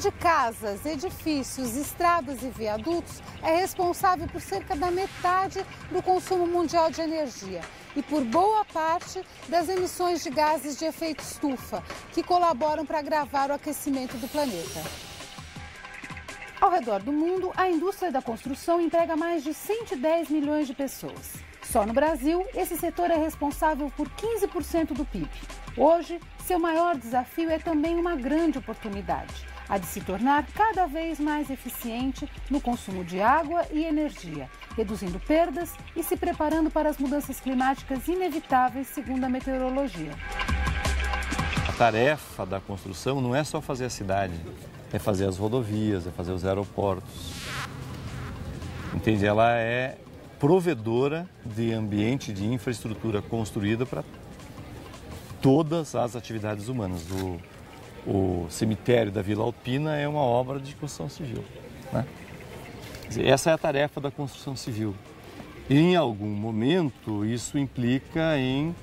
de casas, edifícios, estradas e viadutos, é responsável por cerca da metade do consumo mundial de energia e por boa parte das emissões de gases de efeito estufa, que colaboram para agravar o aquecimento do planeta. Ao redor do mundo, a indústria da construção emprega mais de 110 milhões de pessoas. Só no Brasil, esse setor é responsável por 15% do PIB. Hoje, seu maior desafio é também uma grande oportunidade, a de se tornar cada vez mais eficiente no consumo de água e energia, reduzindo perdas e se preparando para as mudanças climáticas inevitáveis, segundo a meteorologia. A tarefa da construção não é só fazer a cidade, é fazer as rodovias, é fazer os aeroportos. Entende? Ela é provedora de ambiente, de infraestrutura construída para todas as atividades humanas. O cemitério da Vila Alpina é uma obra de construção civil, né? Quer dizer, essa é a tarefa da construção civil. E, em algum momento, isso implica em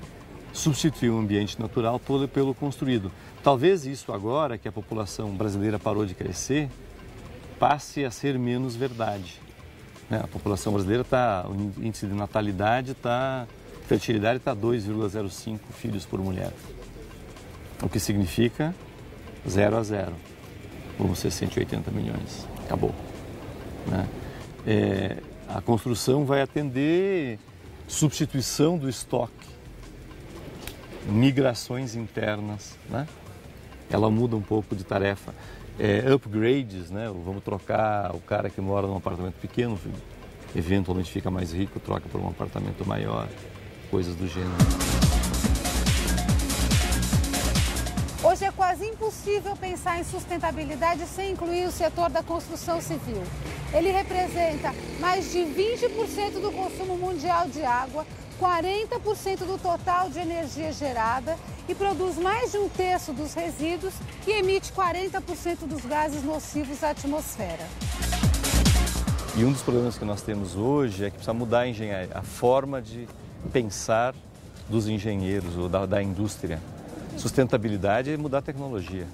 substituir o ambiente natural todo pelo construído. Talvez isso agora, que a população brasileira parou de crescer, passe a ser menos verdade. A população brasileira o índice de natalidade fertilidade está 2,05 filhos por mulher. O que significa 0 a 0. Vamos ser 180 milhões. Acabou. A construção vai atender substituição do estoque, migrações internas, né? Ela muda um pouco de tarefa. Upgrades, né? Vamos trocar o cara que mora num apartamento pequeno, eventualmente fica mais rico, troca por um apartamento maior, coisas do gênero. Hoje é quase impossível pensar em sustentabilidade sem incluir o setor da construção civil. Ele representa mais de 20% do consumo mundial de água, 40% do total de energia gerada e produz mais de 1/3 dos resíduos e emite 40% dos gases nocivos à atmosfera. E um dos problemas que nós temos hoje é que precisa mudar a engenharia, a forma de pensar dos engenheiros ou da indústria. Sustentabilidade é mudar a tecnologia.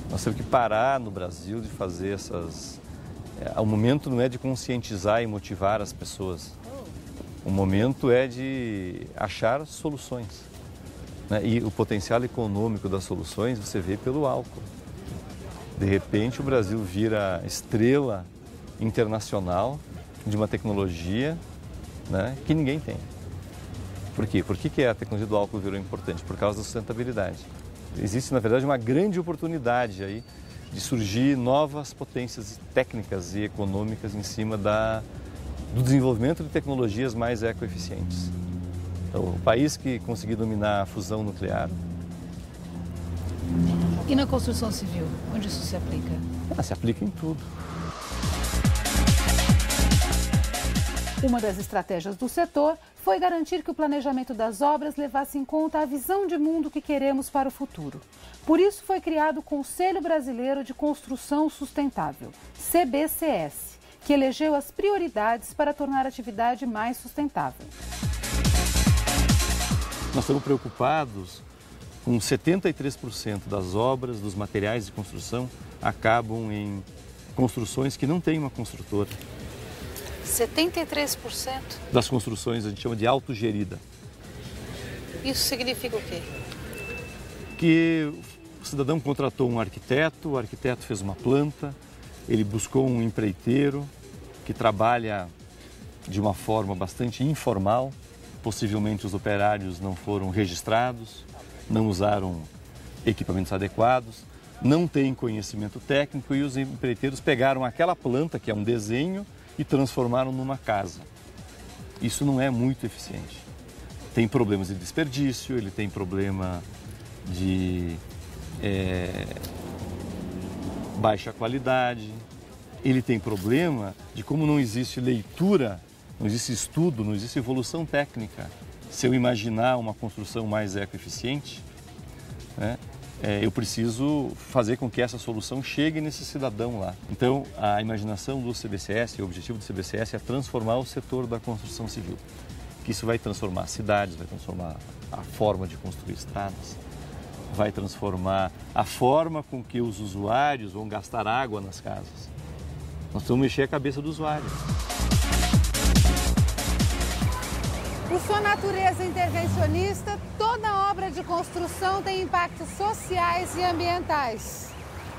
Nós temos que parar no Brasil de fazer essas... O momento não é de conscientizar e motivar as pessoas. O momento é de achar soluções, né? E o potencial econômico das soluções você vê pelo álcool. De repente o Brasil vira estrela internacional de uma tecnologia, né, que ninguém tem. Por quê? Por que a tecnologia do álcool virou importante? Por causa da sustentabilidade. Existe, na verdade, uma grande oportunidade aí de surgir novas potências técnicas e econômicas em cima do desenvolvimento de tecnologias mais ecoeficientes. Então, o país que conseguir dominar a fusão nuclear. E na construção civil, onde isso se aplica? Se aplica em tudo. Uma das estratégias do setor foi garantir que o planejamento das obras levasse em conta a visão de mundo que queremos para o futuro. Por isso foi criado o Conselho Brasileiro de Construção Sustentável, CBCS, que elegeu as prioridades para tornar a atividade mais sustentável. Nós estamos preocupados com 73% das obras, dos materiais de construção, acabam em construções que não têm uma construtora. 73%? Das construções a gente chama de autogerida. Isso significa o quê? Que o cidadão contratou um arquiteto, o arquiteto fez uma planta, ele buscou um empreiteiro que trabalha de uma forma bastante informal, possivelmente os operários não foram registrados, não usaram equipamentos adequados, não têm conhecimento técnico e os empreiteiros pegaram aquela planta, que é um desenho, e transformaram numa casa. Isso não é muito eficiente. Tem problemas de desperdício, ele tem problema de baixa qualidade, ele tem problema de como não existe leitura, não existe estudo, não existe evolução técnica. Se eu imaginar uma construção mais ecoeficiente, né, eu preciso fazer com que essa solução chegue nesse cidadão lá. Então, a imaginação do CBCS, o objetivo do CBCS é transformar o setor da construção civil. Que isso vai transformar cidades, vai transformar a forma de construir estradas, vai transformar a forma com que os usuários vão gastar água nas casas. Nós precisamos mexer a cabeça do usuário. Por sua natureza intervencionista, toda obra de construção tem impactos sociais e ambientais.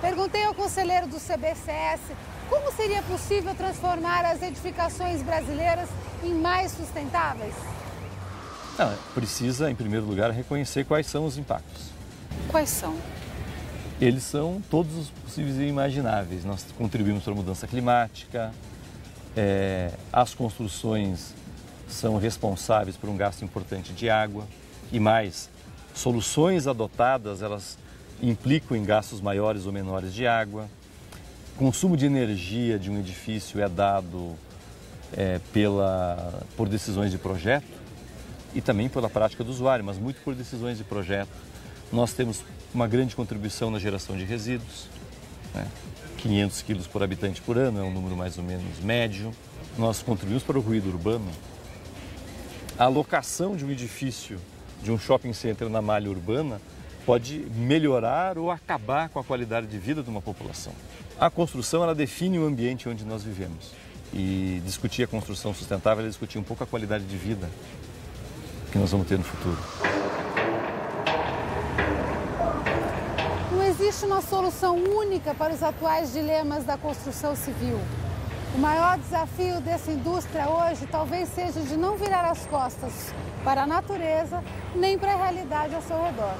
Perguntei ao conselheiro do CBCS como seria possível transformar as edificações brasileiras em mais sustentáveis. Precisa, em primeiro lugar, reconhecer quais são os impactos. Quais são? Eles são todos os possíveis e imagináveis. Nós contribuímos para a mudança climática, as construções são responsáveis por um gasto importante de água e mais, soluções adotadas, elas implicam em gastos maiores ou menores de água. O consumo de energia de um edifício é dado por decisões de projeto e também pela prática do usuário, mas muito por decisões de projeto. Nós temos uma grande contribuição na geração de resíduos, 500 quilos por habitante por ano é um número mais ou menos médio. Nós contribuímos para o ruído urbano. A alocação de um edifício, de um shopping center na malha urbana, pode melhorar ou acabar com a qualidade de vida de uma população. A construção, ela define o ambiente onde nós vivemos. E discutir a construção sustentável é discutir um pouco a qualidade de vida que nós vamos ter no futuro. Não existe uma solução única para os atuais dilemas da construção civil. O maior desafio dessa indústria hoje talvez seja de não virar as costas para a natureza nem para a realidade ao seu redor.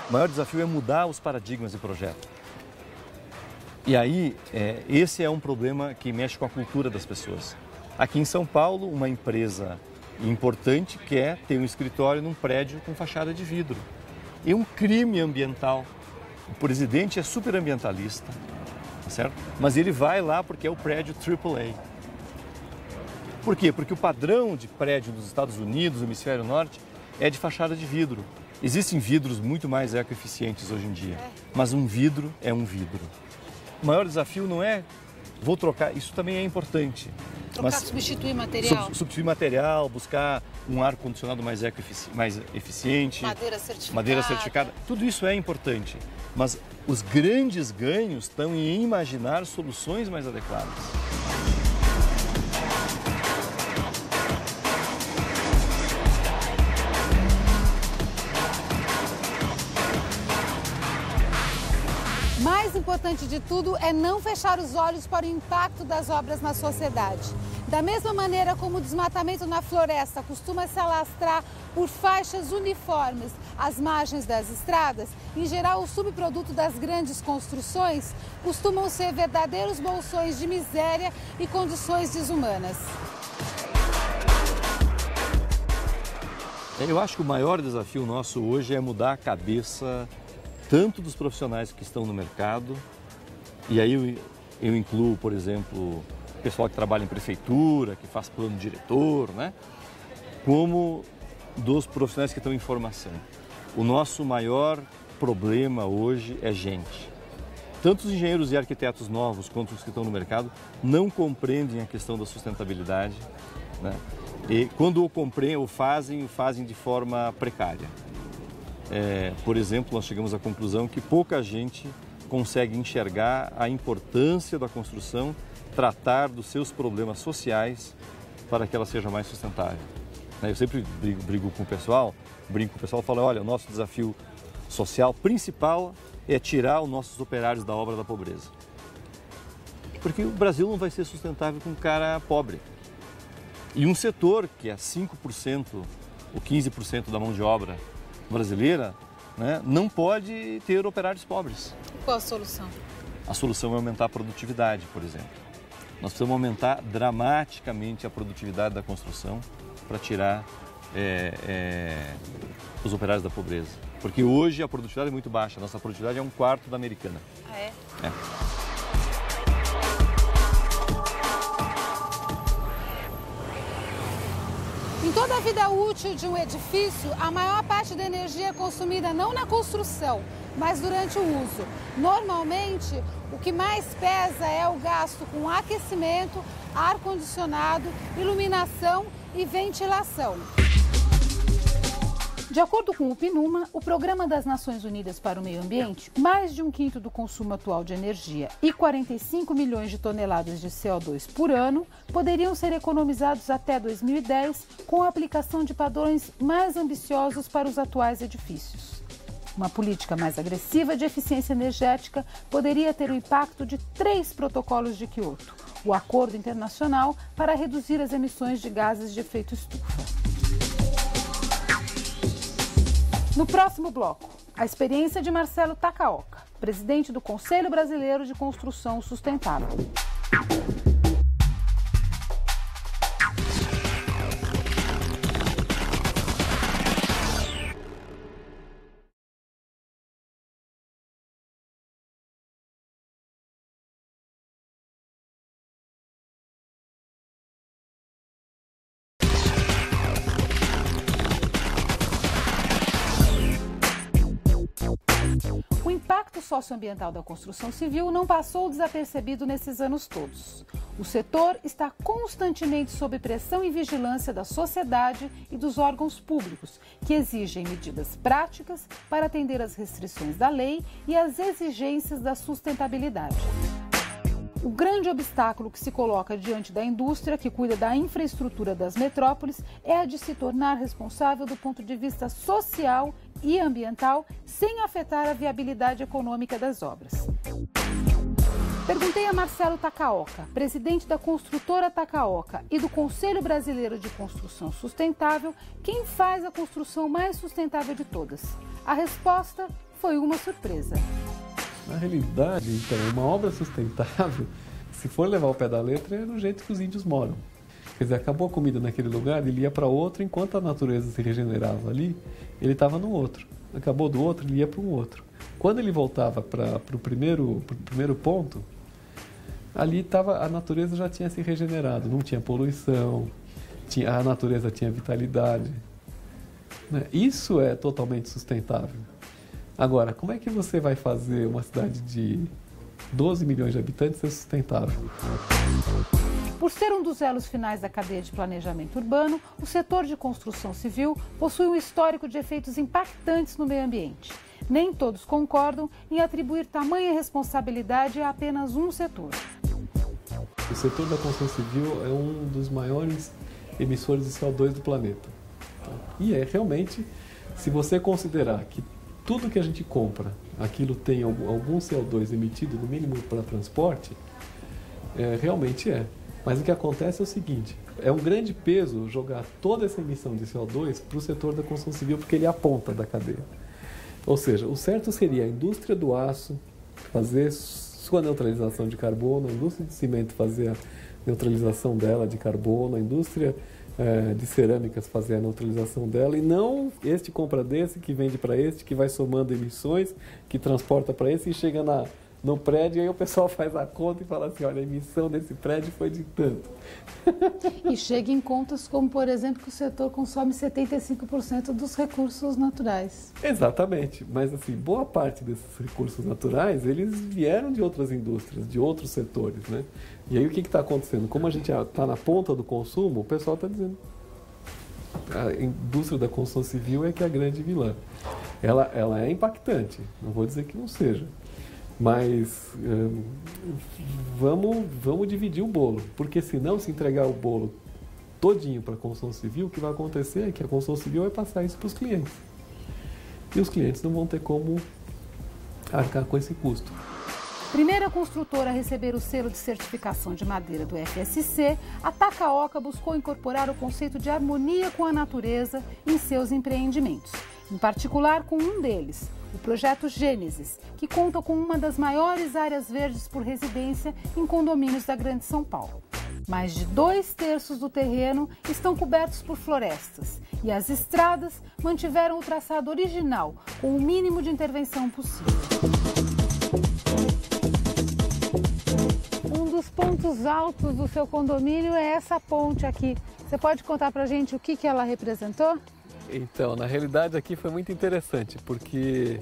O maior desafio é mudar os paradigmas de projeto. E aí, esse é um problema que mexe com a cultura das pessoas. Aqui em São Paulo, uma empresa importante quer ter um escritório num prédio com fachada de vidro. É um crime ambiental. O presidente é super ambientalista, tá certo? Mas ele vai lá porque é o prédio AAA. Por quê? Porque o padrão de prédio dos Estados Unidos, do hemisfério norte, é de fachada de vidro. Existem vidros muito mais ecoeficientes hoje em dia, mas um vidro é um vidro. O maior desafio não é, vou trocar, isso também é importante. Substituir material? Substituir material, buscar um ar-condicionado mais eficiente. Madeira certificada. Tudo isso é importante, mas os grandes ganhos estão em imaginar soluções mais adequadas. Mais importante de tudo é não fechar os olhos para o impacto das obras na sociedade. Da mesma maneira como o desmatamento na floresta costuma se alastrar por faixas uniformes às margens das estradas, em geral o subproduto das grandes construções costumam ser verdadeiros bolsões de miséria e condições desumanas. Eu acho que o maior desafio nosso hoje é mudar a cabeça tanto dos profissionais que estão no mercado, e aí eu incluo, por exemplo, o pessoal que trabalha em prefeitura, que faz plano diretor, como dos profissionais que estão em formação. O nosso maior problema hoje é gente. Tanto os engenheiros e arquitetos novos quanto os que estão no mercado não compreendem a questão da sustentabilidade, e quando o compreendem, o fazem de forma precária. Por exemplo, nós chegamos à conclusão que pouca gente consegue enxergar a importância da construção, tratar dos seus problemas sociais para que ela seja mais sustentável. Eu sempre brinco com o pessoal, falo, olha, o nosso desafio social principal é tirar os nossos operários da obra da pobreza. Porque o Brasil não vai ser sustentável com um cara pobre. E um setor que é 5% ou 15% da mão de obra brasileira, não pode ter operários pobres. Qual a solução? A solução é aumentar a produtividade, por exemplo. Nós precisamos aumentar dramaticamente a produtividade da construção para tirar os operários da pobreza. Porque hoje a produtividade é muito baixa, a nossa produtividade é 1/4 da americana. Ah, é? Em toda a vida útil de um edifício, a maior parte da energia é consumida não na construção, mas durante o uso. Normalmente, o que mais pesa é o gasto com aquecimento, ar-condicionado, iluminação e ventilação. De acordo com o PNUMA, o Programa das Nações Unidas para o Meio Ambiente, mais de 1/5 do consumo atual de energia e 45 milhões de toneladas de CO2 por ano poderiam ser economizados até 2010 com a aplicação de padrões mais ambiciosos para os atuais edifícios. Uma política mais agressiva de eficiência energética poderia ter o impacto de 3 protocolos de Quioto, o Acordo Internacional para reduzir as emissões de gases de efeito estufa. No próximo bloco, a experiência de Marcelo Takaoka, presidente do Conselho Brasileiro de Construção Sustentável. O impacto socioambiental da construção civil não passou desapercebido nesses anos todos. O setor está constantemente sob pressão e vigilância da sociedade e dos órgãos públicos, que exigem medidas práticas para atender às restrições da lei e às exigências da sustentabilidade. O grande obstáculo que se coloca diante da indústria que cuida da infraestrutura das metrópoles é a de se tornar responsável do ponto de vista social e ambiental, sem afetar a viabilidade econômica das obras. Perguntei a Marcelo Takaoka, presidente da construtora Takaoka e do Conselho Brasileiro de Construção Sustentável, quem faz a construção mais sustentável de todas. A resposta foi uma surpresa. Na realidade, então, uma obra sustentável, se for levar ao pé da letra, é do jeito que os índios moram. Quer dizer, acabou a comida naquele lugar, ele ia para outro, enquanto a natureza se regenerava ali, ele estava no outro. Acabou do outro, ele ia para um outro. Quando ele voltava para o primeiro ponto, ali a natureza já tinha se regenerado, não tinha poluição, a natureza tinha vitalidade. Isso é totalmente sustentável. Agora, como é que você vai fazer uma cidade de 12 milhões de habitantes ser sustentável? Por ser um dos elos finais da cadeia de planejamento urbano, o setor de construção civil possui um histórico de efeitos impactantes no meio ambiente. Nem todos concordam em atribuir tamanha responsabilidade a apenas um setor. O setor da construção civil é um dos maiores emissores de CO2 do planeta. E realmente, se você considerar que tudo que a gente compra, aquilo tem algum CO2 emitido, no mínimo para transporte, realmente é. Mas o que acontece é o seguinte, é um grande peso jogar toda essa emissão de CO2 para o setor da construção civil, porque ele é a ponta da cadeia. Ou seja, o certo seria a indústria do aço fazer sua neutralização de carbono, a indústria de cimento fazer a neutralização dela de carbono, a indústria de cerâmicas fazer a neutralização dela, e não este compra desse, que vende para este, que vai somando emissões, que transporta para esse e chega no prédio, e aí o pessoal faz a conta e fala assim, olha, a emissão desse prédio foi de tanto. E chega em contas como, por exemplo, que o setor consome 75% dos recursos naturais. Exatamente, mas assim, boa parte desses recursos naturais, eles vieram de outras indústrias, de outros setores, né? E aí o que está acontecendo? Como a gente está na ponta do consumo, o pessoal está dizendo, a indústria da construção civil é que é a grande vilã. Ela é impactante, não vou dizer que não seja. Mas vamos dividir o bolo, porque senão, se entregar o bolo todinho para a construção civil, o que vai acontecer é que a construção civil vai passar isso para os clientes. E os clientes não vão ter como arcar com esse custo. Primeira construtora a receber o selo de certificação de madeira do FSC, a Takaoka buscou incorporar o conceito de harmonia com a natureza em seus empreendimentos. Em particular com um deles, o projeto Gênesis, que conta com uma das maiores áreas verdes por residência em condomínios da Grande São Paulo. Mais de 2/3 do terreno estão cobertos por florestas e as estradas mantiveram o traçado original, com o mínimo de intervenção possível. Um dos pontos altos do seu condomínio é essa ponte aqui. Você pode contar pra gente o que ela representou? Então, na realidade aqui foi muito interessante, porque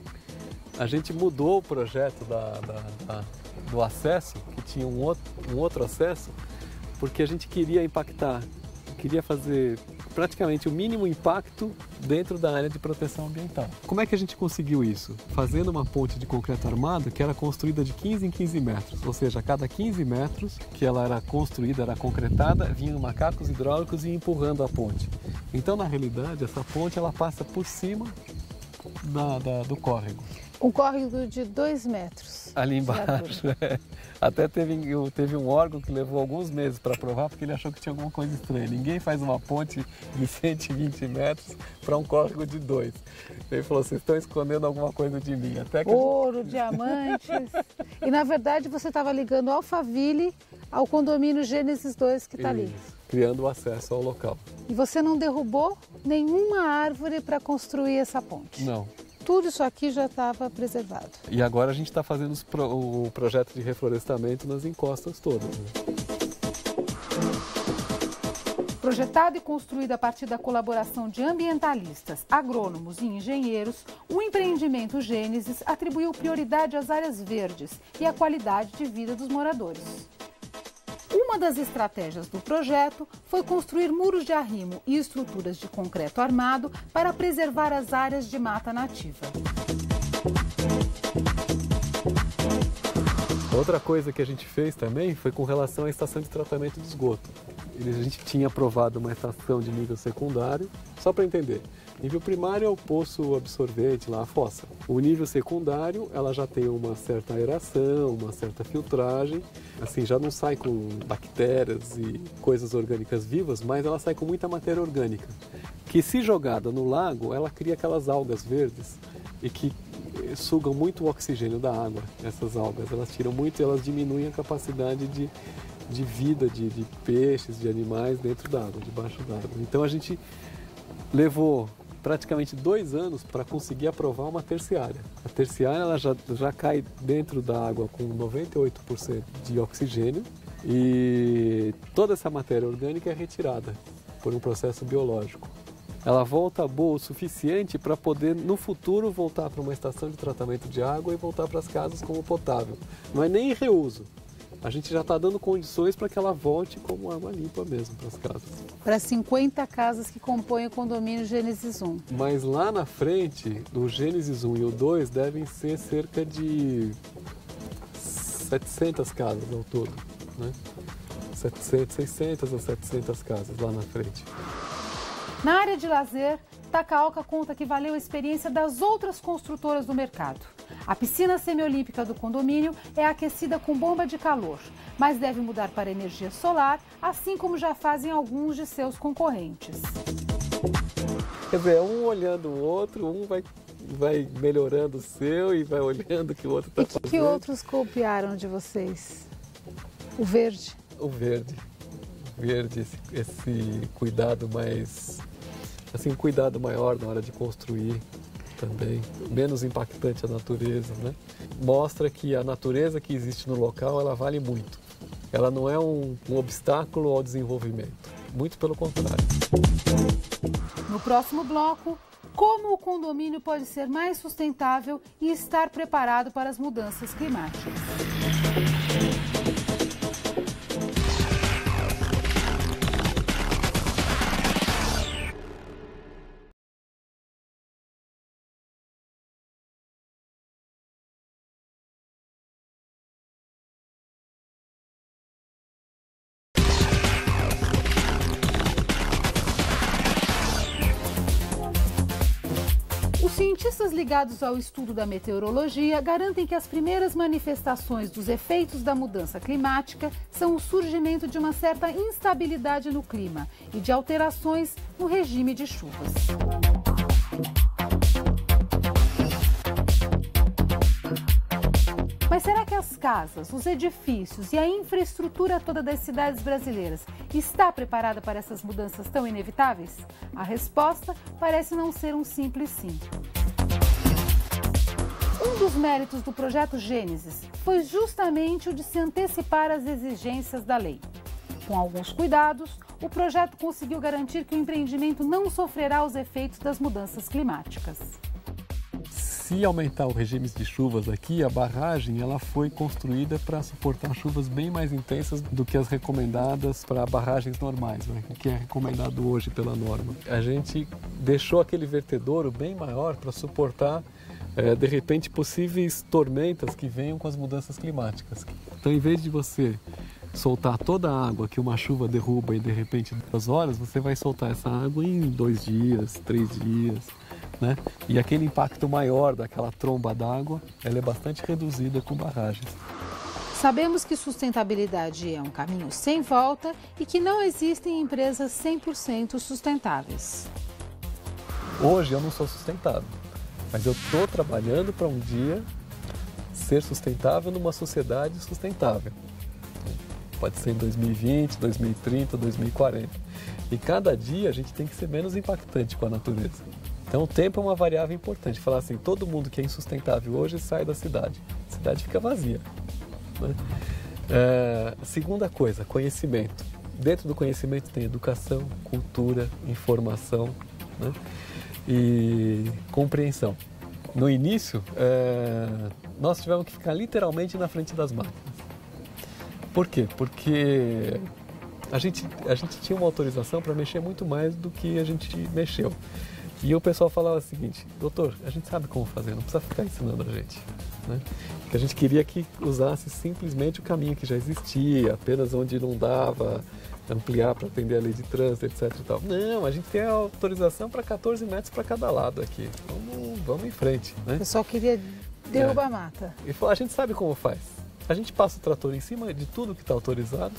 a gente mudou o projeto do acesso, que tinha um outro acesso, porque a gente queria impactar queria fazer praticamente o mínimo impacto dentro da área de proteção ambiental. Como é que a gente conseguiu isso? Fazendo uma ponte de concreto armado que era construída de 15 em 15 metros, ou seja, a cada 15 metros que ela era construída, era concretada, vinham macacos hidráulicos e ia empurrando a ponte. Então, na realidade, essa ponte ela passa por cima do córrego. Um córrego de 2 metros. Ali embaixo, Até teve um órgão que levou alguns meses para provar, porque ele achou que tinha alguma coisa estranha. Ninguém faz uma ponte de 120 metros para um córrego de 2. Ele falou, vocês estão escondendo alguma coisa de mim. Até que... Ouro, diamantes. E na verdade você estava ligando Alphaville ao condomínio Gênesis 2 que está ali. Criando o acesso ao local. E você não derrubou nenhuma árvore para construir essa ponte? Não. Tudo isso aqui já estava preservado. E agora a gente está fazendo o projeto de reflorestamento nas encostas todas. Projetado e construído a partir da colaboração de ambientalistas, agrônomos e engenheiros, o empreendimento Gênesis atribuiu prioridade às áreas verdes e à qualidade de vida dos moradores. Uma das estratégias do projeto foi construir muros de arrimo e estruturas de concreto armado para preservar as áreas de mata nativa. Outra coisa que a gente fez também foi com relação à estação de tratamento de esgoto. A gente tinha aprovado uma estação de nível secundário, só para entender. Nível primário é o poço absorvente, lá a fossa. O nível secundário, ela já tem uma certa aeração, uma certa filtragem. Assim, já não sai com bactérias e coisas orgânicas vivas, mas ela sai com muita matéria orgânica. Que se jogada no lago, ela cria aquelas algas verdes e que sugam muito o oxigênio da água. Essas algas, elas tiram muito e elas diminuem a capacidade de vida de peixes, de animais dentro da água, debaixo d'água. Então a gente levou praticamente 2 anos para conseguir aprovar uma terciária. A terciária ela já cai dentro da água com 98% de oxigênio e toda essa matéria orgânica é retirada por um processo biológico. Ela volta boa o suficiente para poder, no futuro, voltar para uma estação de tratamento de água e voltar para as casas como potável. Não é nem reuso. A gente já está dando condições para que ela volte como água limpa mesmo para as casas. Para 50 casas que compõem o condomínio Gênesis 1. Mas lá na frente, o Gênesis 1 e o 2 devem ser cerca de 700 casas ao todo, né? 600 a 700 casas lá na frente. Na área de lazer, Takaoka conta que valeu a experiência das outras construtoras do mercado. A piscina semiolímpica do condomínio é aquecida com bomba de calor, mas deve mudar para energia solar, assim como já fazem alguns de seus concorrentes. Quer dizer, um olhando o outro, um vai melhorando o seu e vai olhando o que o outro está fazendo. E que outros copiaram de vocês? O verde? O verde. O verde, esse cuidado mais... Assim, um cuidado maior na hora de construir também, menos impactante a natureza, né? Mostra que a natureza que existe no local, ela vale muito. Ela não é um obstáculo ao desenvolvimento, muito pelo contrário. No próximo bloco, como o condomínio pode ser mais sustentável e estar preparado para as mudanças climáticas. Cientistas ligados ao estudo da meteorologia garantem que as primeiras manifestações dos efeitos da mudança climática são o surgimento de uma certa instabilidade no clima e de alterações no regime de chuvas. Mas será que as casas, os edifícios e a infraestrutura toda das cidades brasileiras está preparada para essas mudanças tão inevitáveis? A resposta parece não ser um simples sim. Um dos méritos do projeto Gênesis foi justamente o de se antecipar às exigências da lei. Com alguns cuidados, o projeto conseguiu garantir que o empreendimento não sofrerá os efeitos das mudanças climáticas. Se se aumentar o regime de chuvas aqui, a barragem ela foi construída para suportar chuvas bem mais intensas do que as recomendadas para barragens normais, né? O que é recomendado hoje pela norma. A gente deixou aquele vertedouro bem maior para suportar, de repente, possíveis tormentas que venham com as mudanças climáticas. Então, em vez de você soltar toda a água que uma chuva derruba em, de repente, 2 horas, você vai soltar essa água em 2 dias, 3 dias, né? E aquele impacto maior daquela tromba d'água, ela é bastante reduzida com barragens. Sabemos que sustentabilidade é um caminho sem volta e que não existem empresas 100% sustentáveis. Hoje eu não sou sustentável, mas eu estou trabalhando para um dia ser sustentável numa sociedade sustentável. Pode ser em 2020, 2030, 2040. E cada dia a gente tem que ser menos impactante com a natureza. Então o tempo é uma variável importante. Falar assim, todo mundo que é insustentável hoje sai da cidade. A cidade fica vazia, né? Segunda coisa, conhecimento. Dentro do conhecimento tem educação, cultura, informação, né? E compreensão. No início, nós tivemos que ficar literalmente na frente das máquinas. Por quê? Porque a gente tinha uma autorização para mexer muito mais do que a gente mexeu. E o pessoal falava o seguinte, doutor, a gente sabe como fazer, não precisa ficar ensinando a gente, né? Porque a gente queria que usasse simplesmente o caminho que já existia, apenas onde não dava ampliar para atender a lei de trânsito, etc. E tal. Não, a gente tem a autorização para 14 metros para cada lado aqui. Vamos em frente, né? O pessoal queria derrubar a mata. E falou, a gente sabe como faz. A gente passa o trator em cima de tudo que está autorizado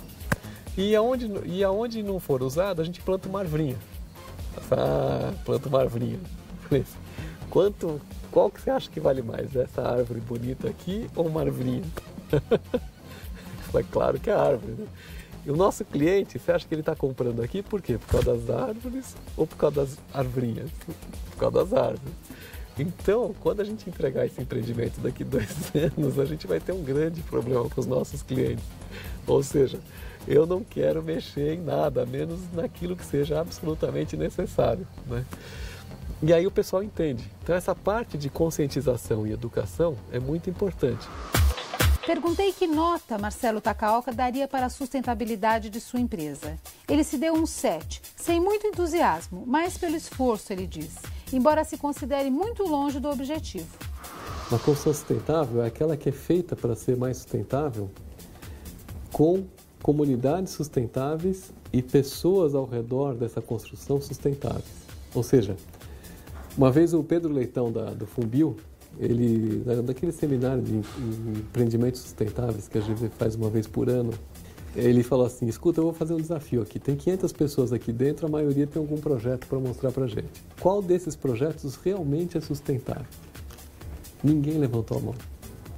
e aonde não for usado, a gente planta uma arvrinha. Planta uma arvrinha. Qual que você acha que vale mais? Essa árvore bonita aqui ou uma arvrinha? É claro que é a árvore, né? E o nosso cliente, você acha que ele está comprando aqui por quê? Por causa das árvores ou por causa das arvrinhas? Por causa das árvores. Então, quando a gente entregar esse empreendimento daqui a 2 anos, a gente vai ter um grande problema com os nossos clientes. Ou seja, eu não quero mexer em nada, a menos naquilo que seja absolutamente necessário, né? E aí o pessoal entende. Então, essa parte de conscientização e educação é muito importante. Perguntei que nota Marcelo Takaoka daria para a sustentabilidade de sua empresa. Ele se deu um 7, sem muito entusiasmo, mas pelo esforço, ele diz, embora se considere muito longe do objetivo. Uma construção sustentável é aquela que é feita para ser mais sustentável com comunidades sustentáveis e pessoas ao redor dessa construção sustentáveis. Ou seja, uma vez o Pedro Leitão do Funbil, ele, daquele seminário de empreendimentos sustentáveis que a gente faz uma vez por ano, ele falou assim, escuta, eu vou fazer um desafio aqui, tem 500 pessoas aqui dentro, a maioria tem algum projeto para mostrar para a gente. Qual desses projetos realmente é sustentável? Ninguém levantou a mão.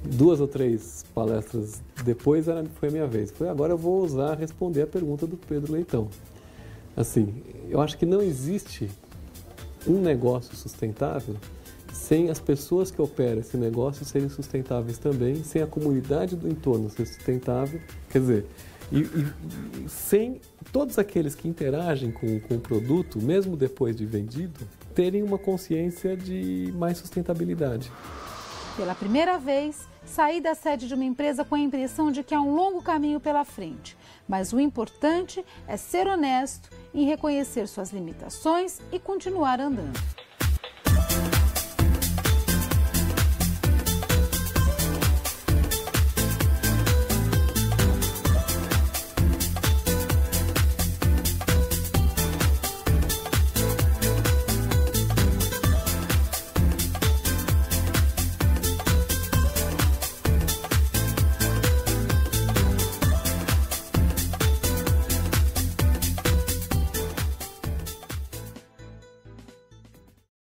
2 ou 3 palestras depois foi a minha vez. Agora eu vou ousar responder a pergunta do Pedro Leitão. Assim, eu acho que não existe um negócio sustentável sem as pessoas que operam esse negócio serem sustentáveis também, sem a comunidade do entorno ser sustentável, quer dizer, e sem todos aqueles que interagem com o produto, mesmo depois de vendido, terem uma consciência de mais sustentabilidade. Pela primeira vez, saí da sede de uma empresa com a impressão de que há um longo caminho pela frente, mas o importante é ser honesto em reconhecer suas limitações e continuar andando.